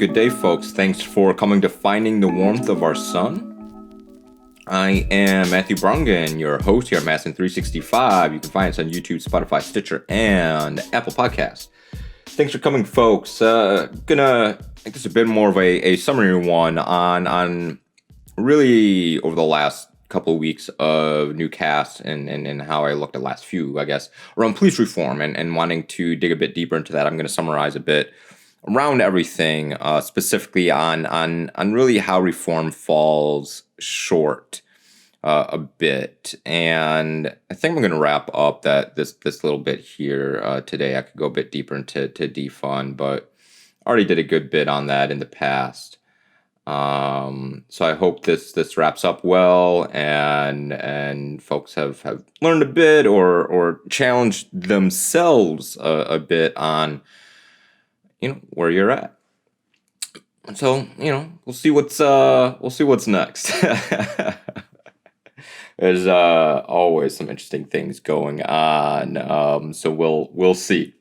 good day, folks. Thanks for coming to Finding the Warmth of Our Sun. I am Matthew Brungen, your host here at Masson365. You can find us on YouTube, Spotify, Stitcher, and Apple Podcasts. Thanks for coming, folks. Gonna make this a bit more of a summary one on really over the last couple of weeks of new casts and how I looked at the last few, I guess, around police reform and wanting to dig a bit deeper into that. I'm going to summarize a bit around everything, specifically on really how reform falls short a bit. And I think I'm going to wrap up this little bit here today. I could go a bit deeper into defund, but I already did a good bit on that in the past. So I hope this wraps up well and folks have learned a bit or challenged themselves a bit on where you're at. So we'll see what's next. There's always some interesting things going on. So we'll see,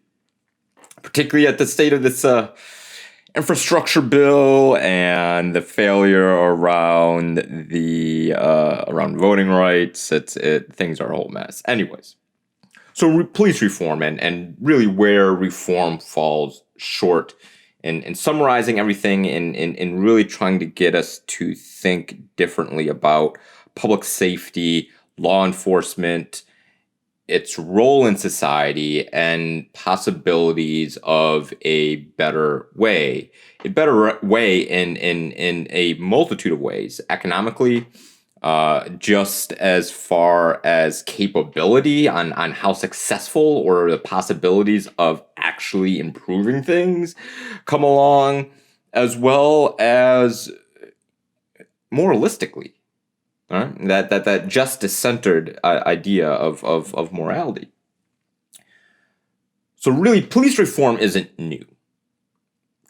particularly at the state of this infrastructure bill and the failure around around voting rights. Things are a whole mess. Anyways, so police reform and really where reform falls short in summarizing everything in really trying to get us to think differently about public safety, law enforcement, its role in society, and possibilities of a better way. A better way in a multitude of ways. Economically, just as far as capability on how successful or the possibilities of actually improving things come along, as well as moralistically. Right? That justice-centered idea of morality. So really, police reform isn't new.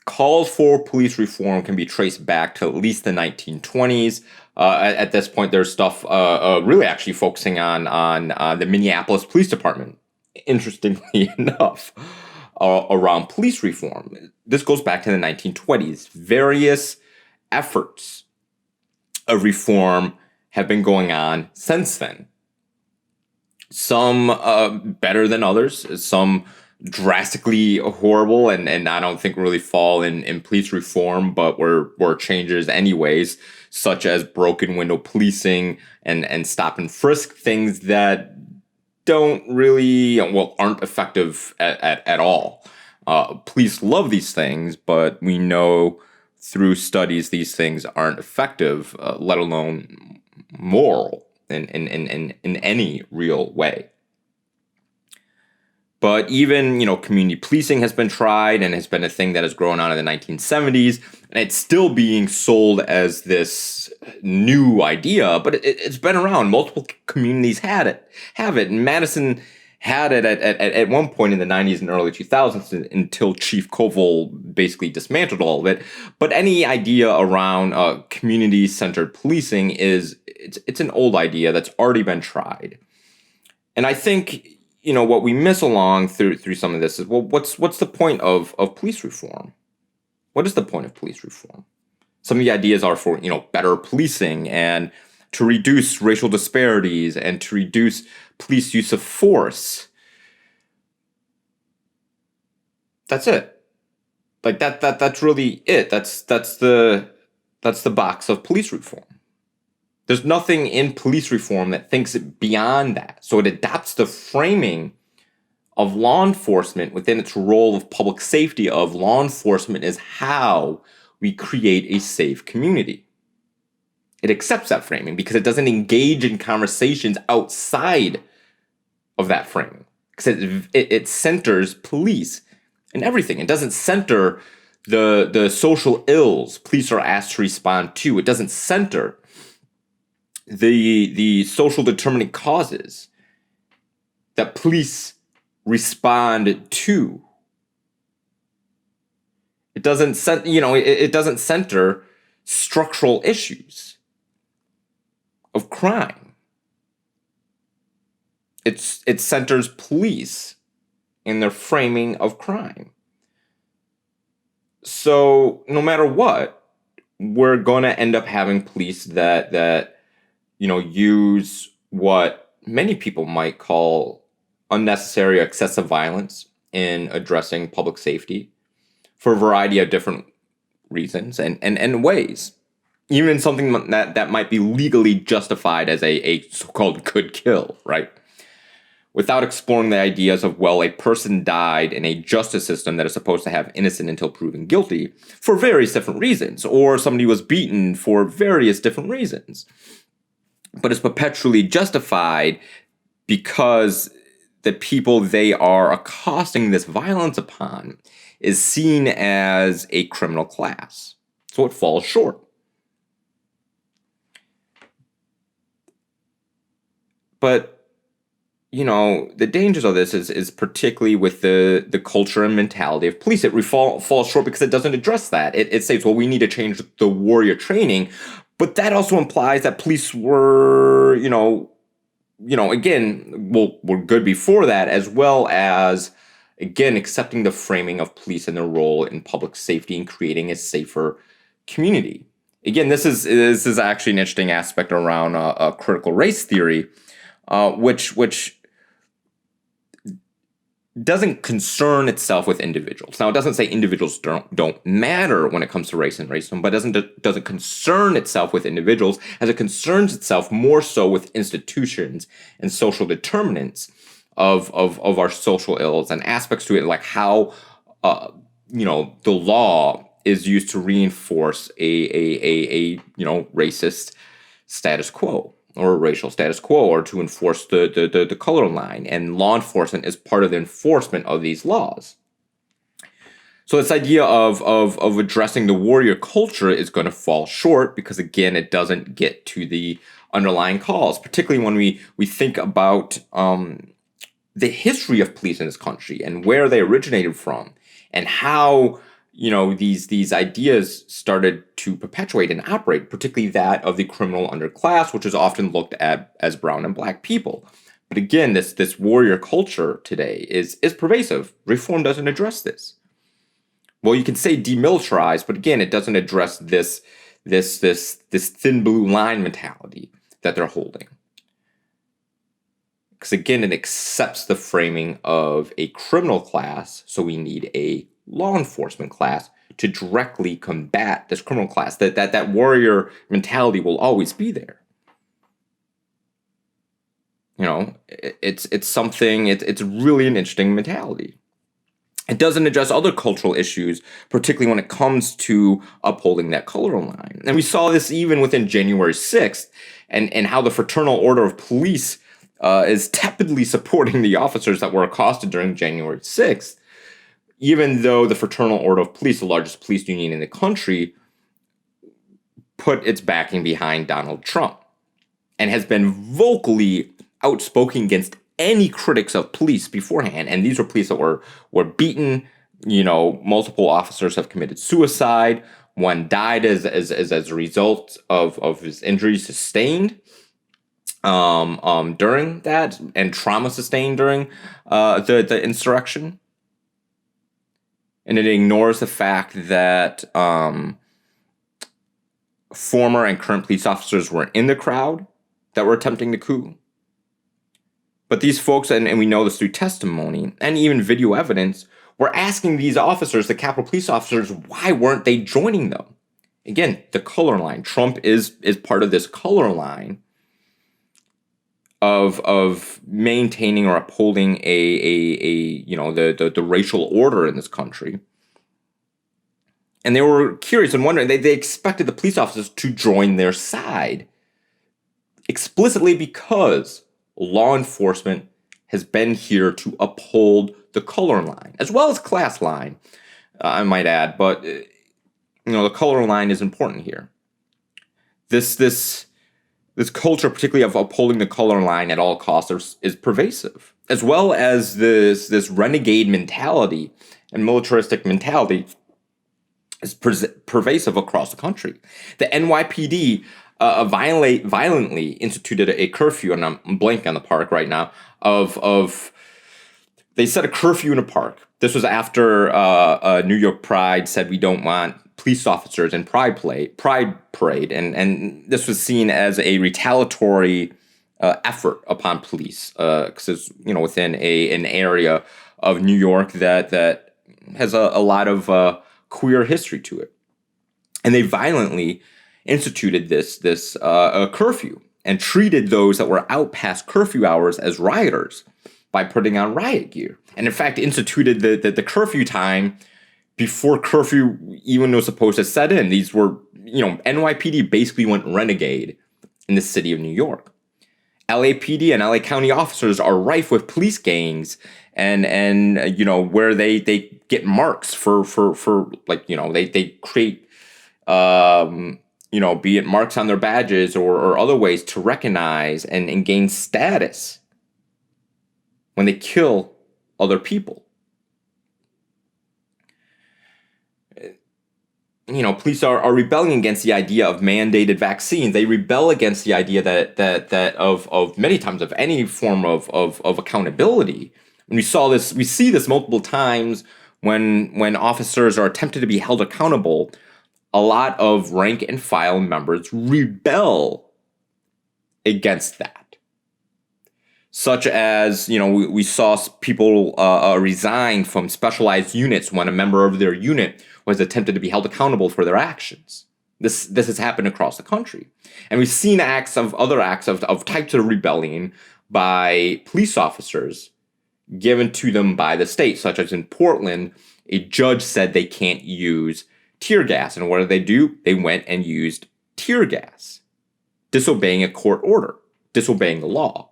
Calls for police reform can be traced back to at least the 1920s. At this point, there's stuff really actually focusing on the Minneapolis Police Department, interestingly enough, around police reform. This goes back to the 1920s. Various efforts of reform have been going on since then. Some better than others, some drastically horrible, and I don't think really fall in police reform, but were changes anyways, such as broken window policing and stop and frisk, things that aren't effective at all. Police love these things, but we know through studies these things aren't effective, let alone moral in any real way. But even, community policing has been tried and has been a thing that has grown on in the 1970s, and it's still being sold as this new idea, but it's been around. Multiple communities have it. And Madison had it at one point in the 90s and early 2000s until Chief Koval basically dismantled all of it. But any idea around community-centered policing it's an old idea that's already been tried. And I think, what we miss along through some of this is, well, what's the point of police reform? What is the point of police reform? Some of the ideas are for, better policing and to reduce racial disparities and to reduce police use of force. That's it. Like that's really it. That's the box of police reform. There's nothing in police reform that thinks beyond that. So it adopts the framing of law enforcement within its role of public safety of law enforcement is how we create a safe community. It accepts that framing because it doesn't engage in conversations outside of that framing. Because it centers police in everything. It doesn't center the social ills police are asked to respond to. It doesn't center the social determinant causes that police respond to. It doesn't it doesn't center structural issues of crime. It centers police in their framing of crime. So no matter what, we're going to end up having police that use what many people might call unnecessary or excessive violence in addressing public safety for a variety of different reasons and ways. Even something that might be legally justified as a so-called good kill, right? Without exploring the ideas of, well, a person died in a justice system that is supposed to have innocent until proven guilty for various different reasons, or somebody was beaten for various different reasons. But it's perpetually justified because the people they are accosting this violence upon is seen as a criminal class. So it falls short. But the dangers of this is particularly with the culture and mentality of police. It falls short because it doesn't address that. It says, well, we need to change the warrior training, but that also implies that police were, again, were good before that, as well as, again, accepting the framing of police and their role in public safety and creating a safer community. Again, this is actually an interesting aspect around critical race theory, which doesn't concern itself with individuals. Now, it doesn't say individuals don't matter when it comes to race and racism, but doesn't concern itself with individuals, as it concerns itself more so with institutions and social determinants of our social ills and aspects to it, like how the law is used to reinforce a racist status quo, or a racial status quo, or to enforce the color line. And law enforcement is part of the enforcement of these laws. So this idea of addressing the warrior culture is going to fall short because, again, it doesn't get to the underlying cause, particularly when we think about the history of police in this country and where they originated from and how these ideas started to perpetuate and operate, particularly that of the criminal underclass, which is often looked at as brown and black people. But again, this warrior culture today is pervasive. Reform doesn't address this. Well, you can say demilitarized, but again, it doesn't address this thin blue line mentality that they're holding. Because again, it accepts the framing of a criminal class, so we need a law enforcement class to directly combat this criminal class. That warrior mentality will always be there. It's something. It's really an interesting mentality. It doesn't address other cultural issues, particularly when it comes to upholding that color line. And we saw this even within January 6th, and how the Fraternal Order of Police is tepidly supporting the officers that were accosted during January 6th. Even though the Fraternal Order of Police, the largest police union in the country, put its backing behind Donald Trump and has been vocally outspoken against any critics of police beforehand. And these were police that were beaten. Multiple officers have committed suicide. One died as a result of his injuries sustained during that, and trauma sustained during the insurrection. And it ignores the fact that former and current police officers were in the crowd that were attempting the coup. But these folks, and we know this through testimony and even video evidence, were asking these officers, the Capitol Police officers, why weren't they joining them? Again, the color line. Trump is part of this color line of maintaining or upholding the racial order in this country. And they were curious and wondering, they expected the police officers to join their side explicitly because law enforcement has been here to uphold the color line, as well as class line, I might add. But, the color line is important here. This culture, particularly of upholding the color line at all costs, is pervasive, as well as this renegade mentality and militaristic mentality is pervasive across the country. The NYPD violently instituted a curfew, and I'm blanking on the park right now, of They set a curfew in a park. This was after New York Pride said we don't want police officers in Pride Parade, and this was seen as a retaliatory effort upon police because it's within an area of New York that has a lot of queer history to it, and they violently instituted this curfew and treated those that were out past curfew hours as rioters by putting on riot gear, and in fact instituted the curfew time before curfew even was supposed to set in. These were, NYPD basically went renegade in the city of New York. LAPD and LA County officers are rife with police gangs and where they get marks for they create be it marks on their badges or other ways to recognize and gain status when they kill other people. Police are rebelling against the idea of mandated vaccines. They rebel against the idea that of many times of any form of accountability. And we see this multiple times when officers are attempted to be held accountable. A lot of rank and file members rebel against that. Such as, we saw people resign from specialized units when a member of their unit was attempted to be held accountable for their actions. This has happened across the country. And we've seen other acts of types of rebellion by police officers given to them by the state, such as in Portland, a judge said they can't use tear gas. And what did they do? They went and used tear gas, disobeying a court order, disobeying the law.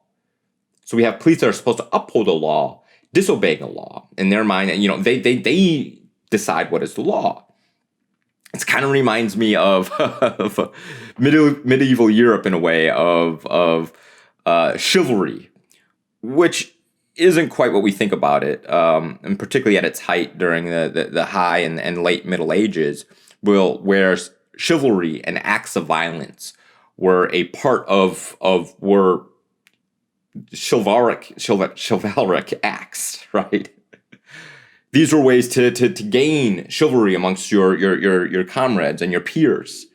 So we have police that are supposed to uphold the law, disobeying the law. In their mind, they decide what is the law. It kind of reminds me of medieval Europe in a way of chivalry, which isn't quite what we think about it, and particularly at its height during the high and late Middle Ages, where chivalry and acts of violence were a part were chivalric acts, right? These were ways to gain chivalry amongst your comrades and your peers,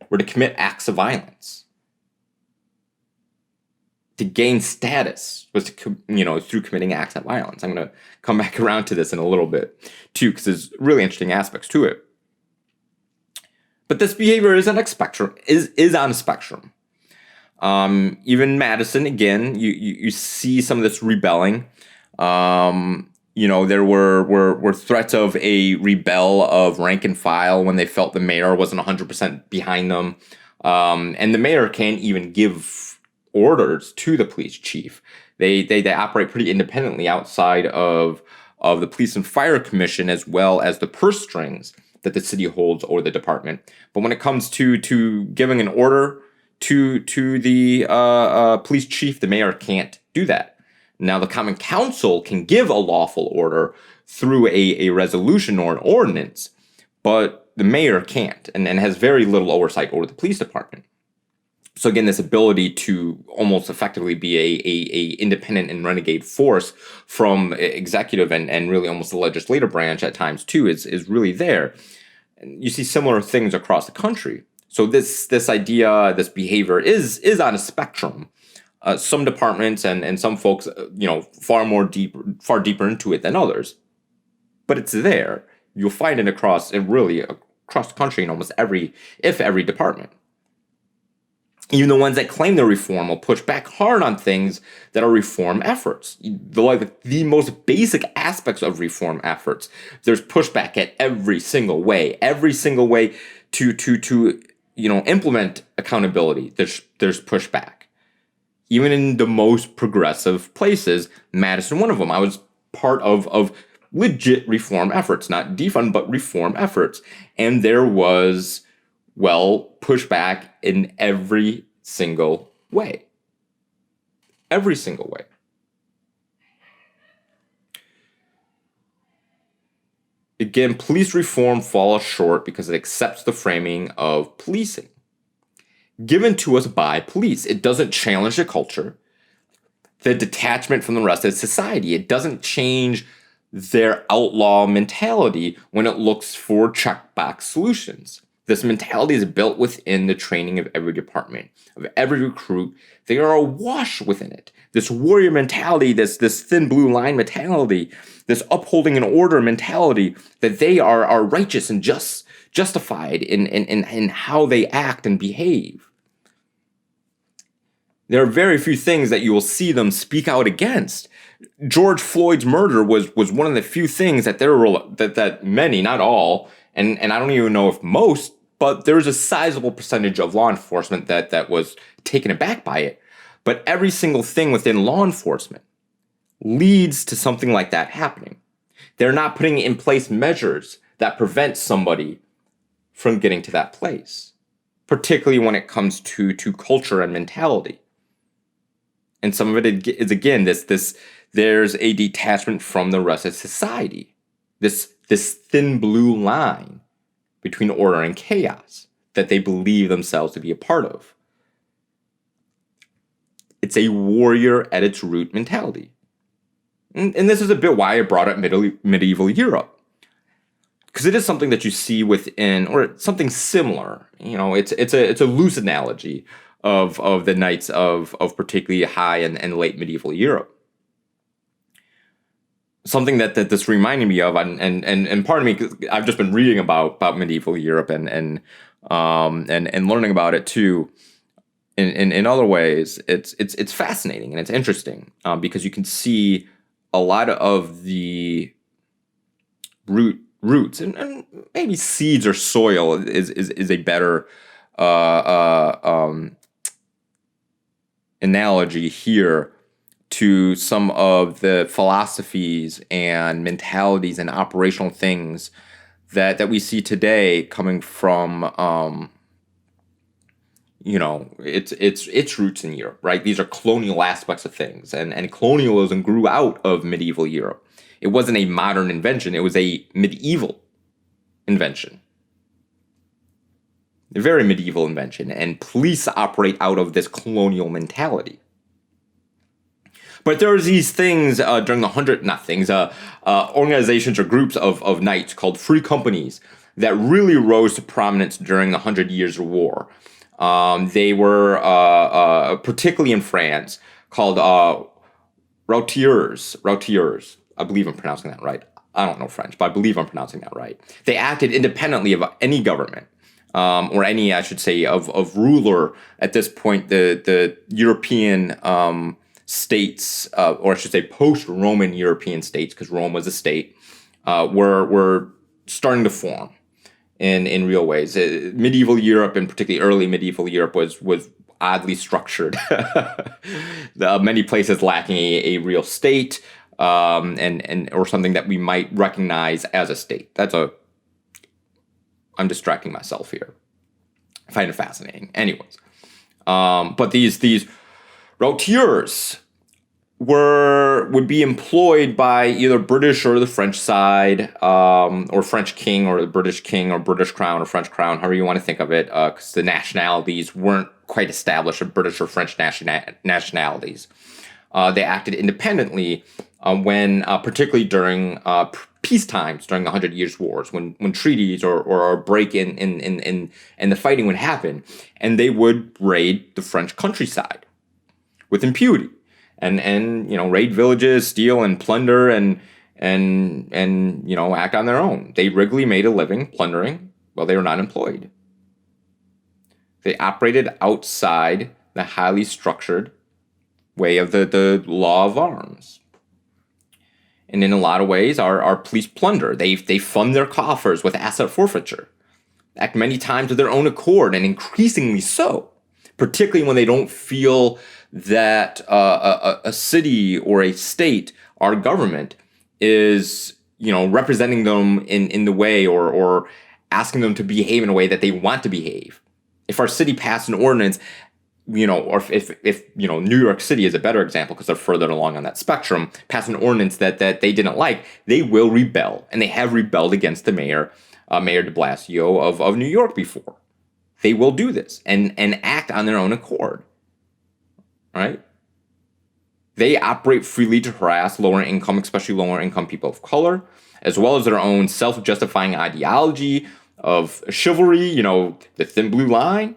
were to commit acts of violence. To gain status was through committing acts of violence. I'm going to come back around to this in a little bit too, because there's really interesting aspects to it. But this behavior is on a spectrum. Is on a spectrum. Even Madison, again, you see some of this rebelling. There were threats of a rebel of rank and file when they felt the mayor wasn't 100% behind them. And the mayor can't even give orders to the police chief. They operate pretty independently outside of the police and fire commission, as well as the purse strings that the city holds or the department. But when it comes to giving an order to the police chief, the mayor can't do that. Now, the Common Council can give a lawful order through a resolution or an ordinance, but the mayor can't and has very little oversight over the police department. So again, this ability to almost effectively be a independent and renegade force from executive and really almost the legislative branch at times too is really there. And you see similar things across the country. So this idea, this behavior is on a spectrum. Some departments and some folks, far deeper into it than others, but it's there. You'll find it across the country in almost every department. Even the ones that claim they're reform will push back hard on things that are reform efforts. The most basic aspects of reform efforts, there's pushback at every single way to implement accountability. There's pushback. Even in the most progressive places, Madison, one of them. I was part of legit reform efforts, not defund, but reform efforts. And there was, pushback in every single way. Every single way. Again, police reform falls short because it accepts the framing of policing given to us by police. It doesn't challenge the culture. the detachment from the rest of society. It doesn't change their outlaw mentality when it looks for checkbox solutions. This mentality is built within the training of every department, of every recruit. They are awash within it. This warrior mentality, this thin blue line mentality, this upholding an order mentality, that they are righteous and justified in how they act and behave. There are very few things that you will see them speak out against. George Floyd's murder was one of the few things that that many, not all, and I don't even know if most, but there was a sizable percentage of law enforcement that was taken aback by it. But every single thing within law enforcement leads to something like that happening. They're not putting in place measures that prevent somebody from getting to that place, particularly when it comes to culture and mentality. And some of it is, again, there's a detachment from the rest of society. This thin blue line between order and chaos that they believe themselves to be a part of. It's a warrior at its root mentality. And this is a bit why I brought up medieval Europe. Because it is something that you see within, or something similar. You know, it's a loose analogy of the knights of particularly high and late medieval Europe. Something that this reminded me of, and pardon me, because I've just been reading about medieval Europe and learning about it too. In other ways, it's fascinating and it's interesting because you can see a lot of the roots and maybe seeds or soil is a better analogy here to some of the philosophies and mentalities and operational things that we see today coming from its roots in Europe, right? These are colonial aspects of things, and colonialism grew out of medieval Europe. It wasn't a modern invention, it was a medieval invention. A very medieval invention, and police operate out of this colonial mentality. But there's these things during the organizations or groups of knights called free companies that really rose to prominence during the 100 Years' War. They were, particularly in France, called routiers. I believe I'm pronouncing that right. I don't know French, but I believe I'm pronouncing that right. They acted independently of any government, or any, I should say, of ruler. At this point, the European states, or I should say post-Roman European states, because Rome was a state, were starting to form in real ways. Medieval Europe, and particularly early medieval Europe, was oddly structured. Many places lacking a real state, and or something that we might recognize as a state. I'm distracting myself here. I find it fascinating. Anyways, but these routiers would be employed by either British or the French side, or French king or the British king or British crown or French crown, however you want to think of it, because the nationalities weren't quite established of British or French nationalities. They acted independently when, particularly during peace times, during the 100 Years' Wars, when treaties or a break in the fighting would happen, and they would raid the French countryside with impunity. And raid villages, steal and plunder, and act on their own. They regularly made a living plundering while they were not employed. They operated outside the highly structured way of the law of arms. And in a lot of ways, our police plunder. They fund their coffers with asset forfeiture, act many times of their own accord, and increasingly so, particularly when they don't feel that a city or a state, our government, is representing them in the way or asking them to behave in a way that they want to behave. If our city passed an ordinance, or if New York City is a better example because they're further along on that spectrum, pass an ordinance that they didn't like, they will rebel, and they have rebelled against the mayor de Blasio of New York before. They will do this and act on their own accord. Right? They operate freely to harass lower income, especially lower income people of color, as well as their own self-justifying ideology of chivalry, the thin blue line,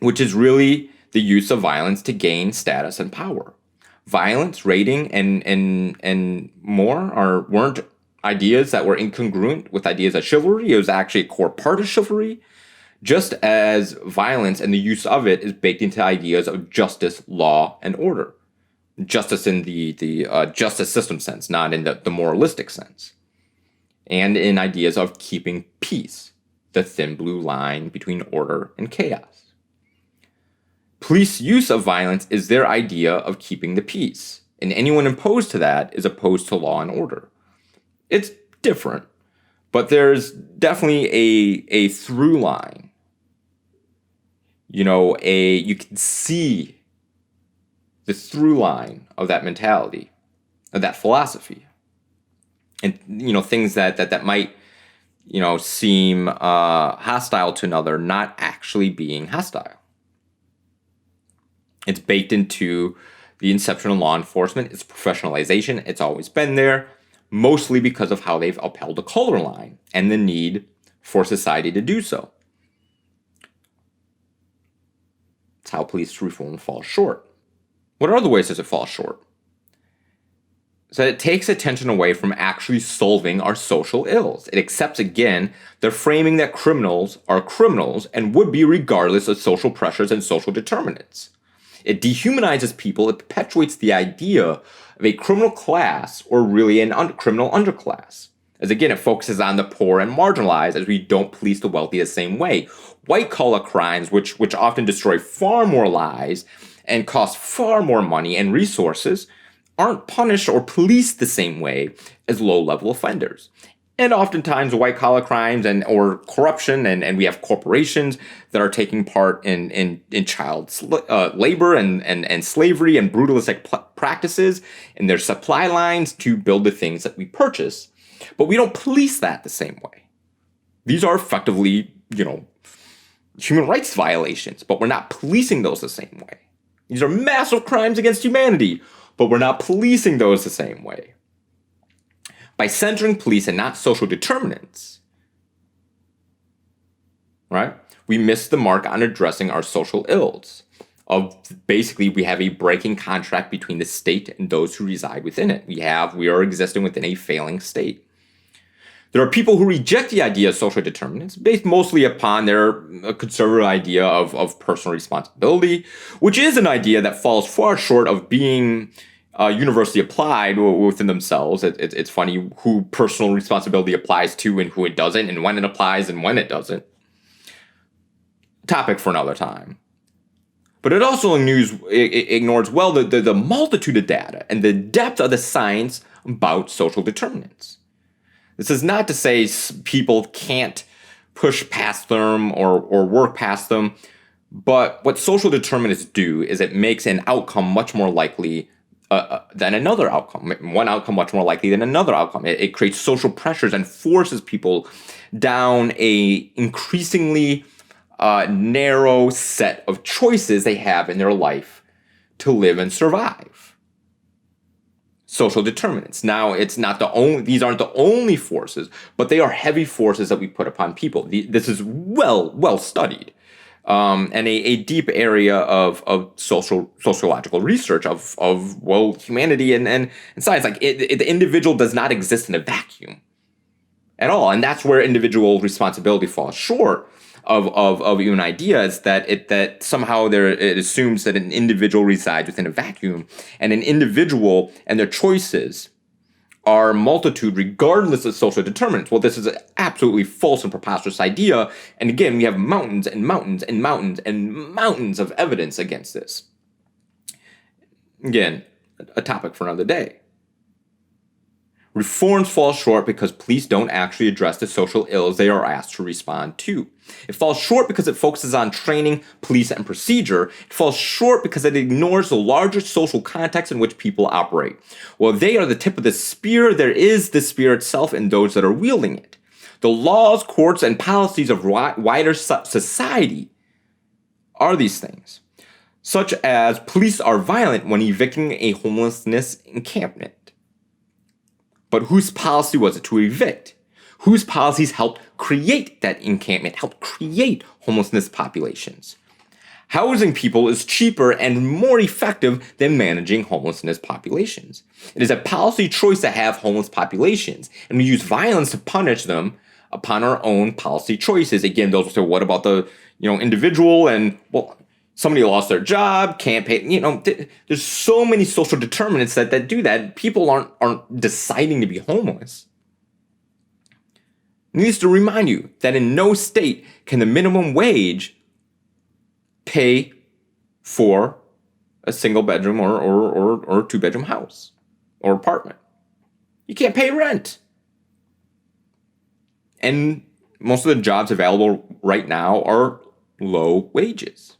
which is really the use of violence to gain status and power. Violence, raiding, and more weren't ideas that were incongruent with ideas of chivalry. It was actually a core part of chivalry, just as violence and the use of it is baked into ideas of justice, law, and order. Justice in the justice system sense, not in the moralistic sense. And in ideas of keeping peace, the thin blue line between order and chaos. Police use of violence is their idea of keeping the peace, and anyone opposed to that is opposed to law and order. It's different, but there's definitely a through line. You can see the through line of that mentality, of that philosophy, and things that might seem hostile to another, not actually being hostile. It's baked into the inception of law enforcement. It's professionalization. It's always been there, mostly because of how they've upheld the color line and the need for society to do so. It's how police reform falls short. What are the ways does it fall short? So it takes attention away from actually solving our social ills. It accepts, again, the framing that criminals are criminals and would be regardless of social pressures and social determinants. It dehumanizes people. It perpetuates the idea of a criminal class, or really criminal underclass. As again, it focuses on the poor and marginalized, as we don't police the wealthy the same way. White-collar crimes, which often destroy far more lives and cost far more money and resources, aren't punished or policed the same way as low-level offenders. And oftentimes white-collar crimes or corruption, and we have corporations that are taking part in child labor and slavery and brutalistic practices in their supply lines to build the things that we purchase. But we don't police that the same way. These are effectively, human rights violations, but we're not policing those the same way. These are massive crimes against humanity, but we're not policing those the same way. By centering police and not social determinants, right, we miss the mark on addressing our social ills. Basically, we have a breaking contract between the state and those who reside within it. We are existing within a failing state. There are people who reject the idea of social determinants based mostly upon their conservative idea of personal responsibility, which is an idea that falls far short of being universally applied within themselves. It's funny who personal responsibility applies to and who it doesn't, and when it applies and when it doesn't. Topic for another time. But it also ignores well the multitude of data and the depth of the science about social determinants. This is not to say people can't push past them or work past them, but what social determinants do is it makes an outcome much more likely than another outcome. One outcome much more likely than another outcome. It creates social pressures and forces people down a increasingly narrow set of choices they have in their life to live and survive. Social determinants. Now, these aren't the only forces, but they are heavy forces that we put upon people. This is well studied. And a deep area of sociological research of humanity and science. Like the individual does not exist in a vacuum at all, and that's where individual responsibility falls short of even ideas that somehow it assumes that an individual resides within a vacuum, and an individual and their choices are multitude regardless of social determinants. Well, this is an absolutely false and preposterous idea. And again, we have mountains and mountains and mountains and mountains of evidence against this. Again, a topic for another day. Reforms fall short because police don't actually address the social ills they are asked to respond to. It falls short because it focuses on training, police, and procedure. It falls short because it ignores the larger social context in which people operate. While they are the tip of the spear, there is the spear itself and those that are wielding it. The laws, courts, and policies of wider society are these things. such as police are violent when evicting a homelessness encampment. But whose policy was it to evict? Whose policies helped create that encampment, helped create homelessness populations? Housing people is cheaper and more effective than managing homelessness populations. It is a policy choice to have homeless populations, and we use violence to punish them upon our own policy choices. Again, those will say, what about the individual? And well, somebody lost their job, can't pay. There's so many social determinants that do that. People aren't deciding to be homeless. It needs to remind you that in no state can the minimum wage pay for a single bedroom or two bedroom house or apartment. You can't pay rent. And most of the jobs available right now are low wages.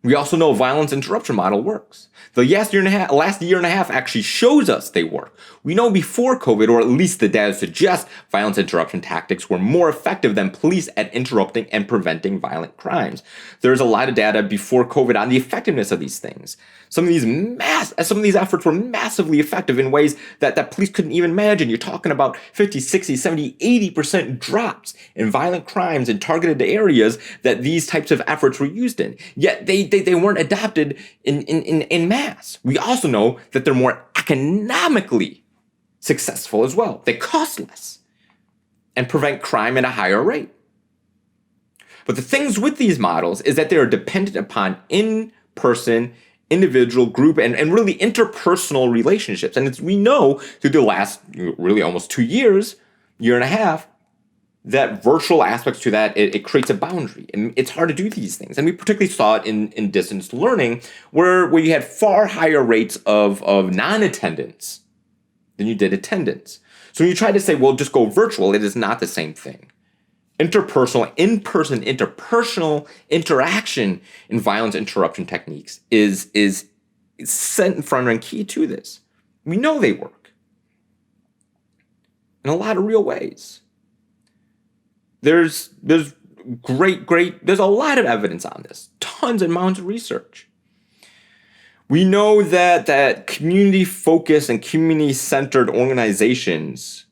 We also know a violence interruption model works. The last year and a half actually shows us they work. We know before COVID, or at least the data suggests, violence interruption tactics were more effective than police at interrupting and preventing violent crimes. There's a lot of data before COVID on the effectiveness of these things. Some of these efforts were massively effective in ways that police couldn't even imagine. You're talking about 50, 60, 70, 80% drops in violent crimes in targeted areas that these types of efforts were used in. Yet they weren't adopted in mass. We also know that they're more economically successful as well. They cost less and prevent crime at a higher rate. But the things with these models is that they are dependent upon in-person, individual, group, and really interpersonal relationships. And we know through the last really almost 2 years, year and a half, that virtual aspects to that, it creates a boundary. And it's hard to do these things. And we particularly saw it in distance learning, where you had far higher rates of non-attendance than you did attendance. So when you try to say, well, just go virtual, it is not the same thing. Interpersonal, in-person, interpersonal interaction in violence interruption techniques is set in front and key to this. We know they work in a lot of real ways. There's a lot of evidence on this, tons and mounds of research. We know that community-focused and community-centered organizations,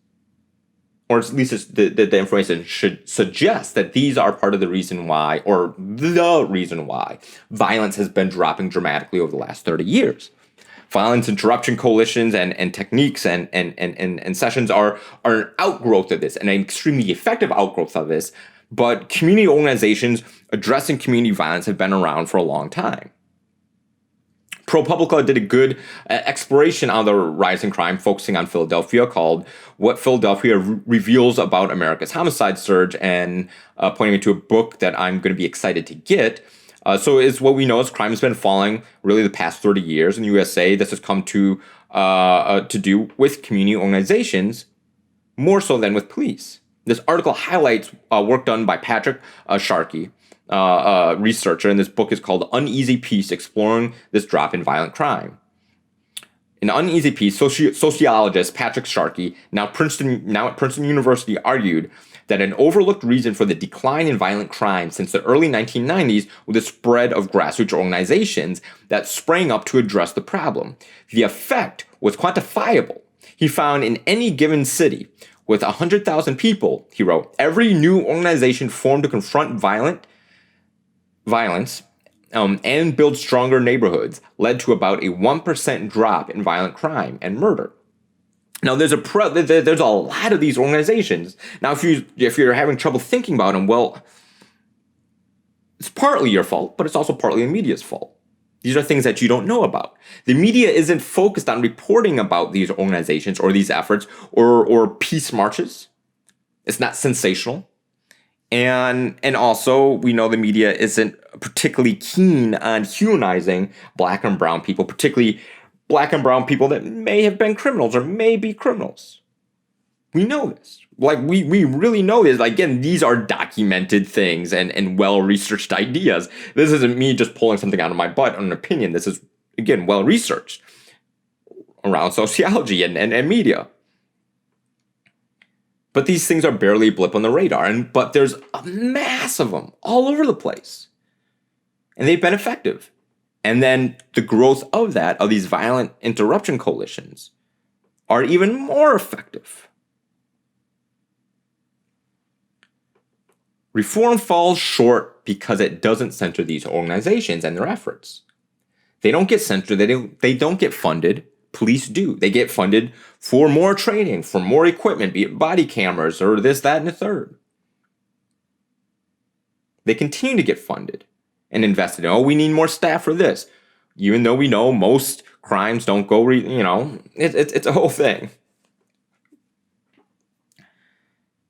or at least the information should suggest that these are part of the reason why, or the reason why, violence has been dropping dramatically over the last 30 years. Violence interruption coalitions and techniques and sessions are an outgrowth of this, and an extremely effective outgrowth of this, but community organizations addressing community violence have been around for a long time. ProPublica did a good exploration on the rising crime, focusing on Philadelphia, called What Philadelphia Reveals About America's Homicide Surge, and pointing me to a book that I'm going to be excited to get. So is what we know is crime has been falling really the past 30 years in the USA. This has come to do with community organizations more so than with police. This article highlights work done by Patrick Sharkey, researcher, and this book is called Uneasy Peace, Exploring This Drop in Violent Crime. In Uneasy Peace, sociologist Patrick Sharkey, now at Princeton University, argued that an overlooked reason for the decline in violent crime since the early 1990s was the spread of grassroots organizations that sprang up to address the problem. The effect was quantifiable. He found in any given city with 100,000 people, he wrote, every new organization formed to confront violence and build stronger neighborhoods led to about a 1% drop in violent crime and murder. Now, there's a lot of these organizations. Now, if you're having trouble thinking about them, well, it's partly your fault, but it's also partly the media's fault. These are things that you don't know about. The media isn't focused on reporting about these organizations or these efforts or peace marches. It's not sensational. And also, we know the media isn't particularly keen on humanizing Black and brown people, particularly Black and brown people that may have been criminals or may be criminals. We know this. Like, we really know this. Again, these are documented things and well-researched ideas. This isn't me just pulling something out of my butt on an opinion. This is, again, well-researched around sociology and media. But these things are barely a blip on the radar. But there's a mass of them all over the place. And they've been effective. And then the growth of these violent interruption coalitions, are even more effective. Reform falls short because it doesn't center these organizations and their efforts. They don't get centered, they don't get funded. Police do. They get funded for more training, for more equipment, be it body cameras or this, that, and the third. They continue to get funded and invested in. Oh, we need more staff for this. Even though we know most crimes don't go, it's a whole thing.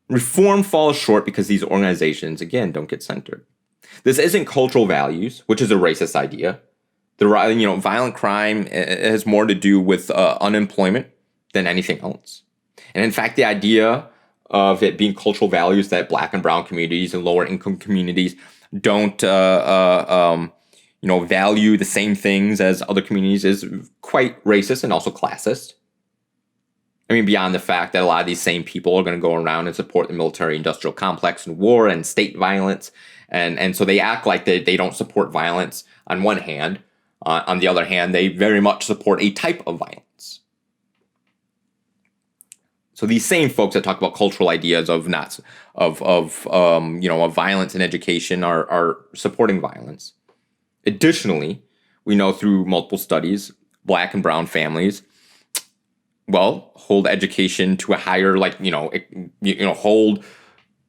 Reform falls short because these organizations, again, don't get centered. This isn't cultural values, which is a racist idea. Violent crime has more to do with unemployment than anything else. And in fact, the idea of it being cultural values that Black and brown communities and lower income communities don't value the same things as other communities is quite racist and also classist. I mean, beyond the fact that a lot of these same people are going to go around and support the military-industrial complex and war and state violence. And so they act like they don't support violence on one hand. On the other hand, they very much support a type of violence. So these same folks that talk about cultural ideas of violence in education are supporting violence. Additionally, we know through multiple studies, Black and brown families, hold education to a higher, hold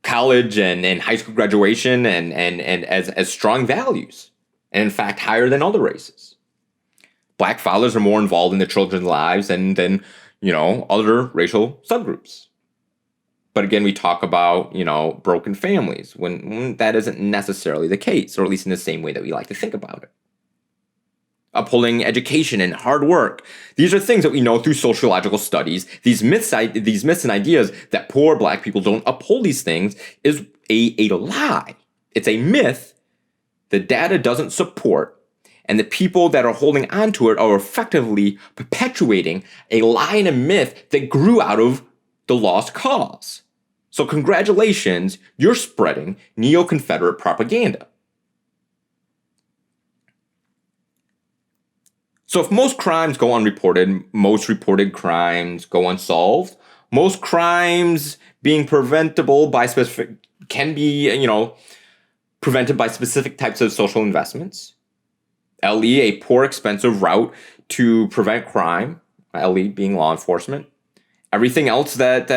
college and high school graduation and as strong values. And in fact, higher than other races. Black fathers are more involved in their children's lives than other racial subgroups. But again, we talk about, broken families when that isn't necessarily the case, or at least in the same way that we like to think about it. Upholding education and hard work. These are things that we know through sociological studies. These myths and ideas that poor Black people don't uphold these things is a lie. It's a myth the data doesn't support, and the people that are holding on to it are effectively perpetuating a lie and a myth that grew out of the lost cause. So congratulations, you're spreading neo-Confederate propaganda. So if most crimes go unreported, most reported crimes go unsolved, most crimes being preventable by can be, prevented by specific types of social investments. LE, a poor, expensive route to prevent crime, LE being law enforcement. Everything else that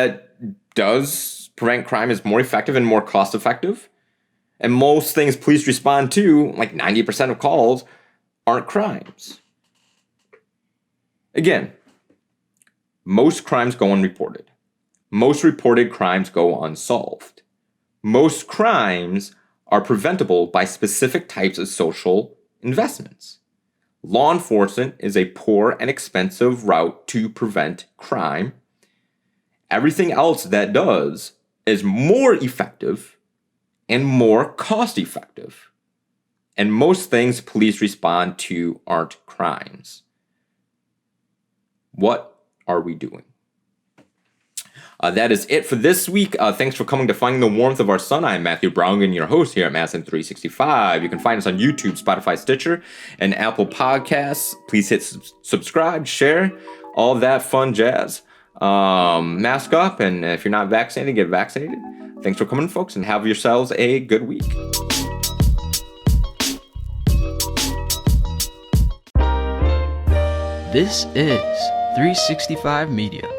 does prevent crime is more effective and more cost effective. And most things police respond to, like 90% of calls, aren't crimes. Again, most crimes go unreported. Most reported crimes go unsolved. Most crimes are preventable by specific types of social investments. Law enforcement is a poor and expensive route to prevent crime. Everything else that does is more effective and more cost effective. And most things police respond to aren't crimes. What are we doing? That is it for this week. Thanks for coming to Finding the Warmth of Our Sun. I'm Matthew Browngan, your host here at Madison 365. You can find us on YouTube, Spotify, Stitcher, and Apple Podcasts. Please hit subscribe, share, all that fun jazz. Mask up, and if you're not vaccinated, get vaccinated. Thanks for coming, folks, and have yourselves a good week. This is 365 Media.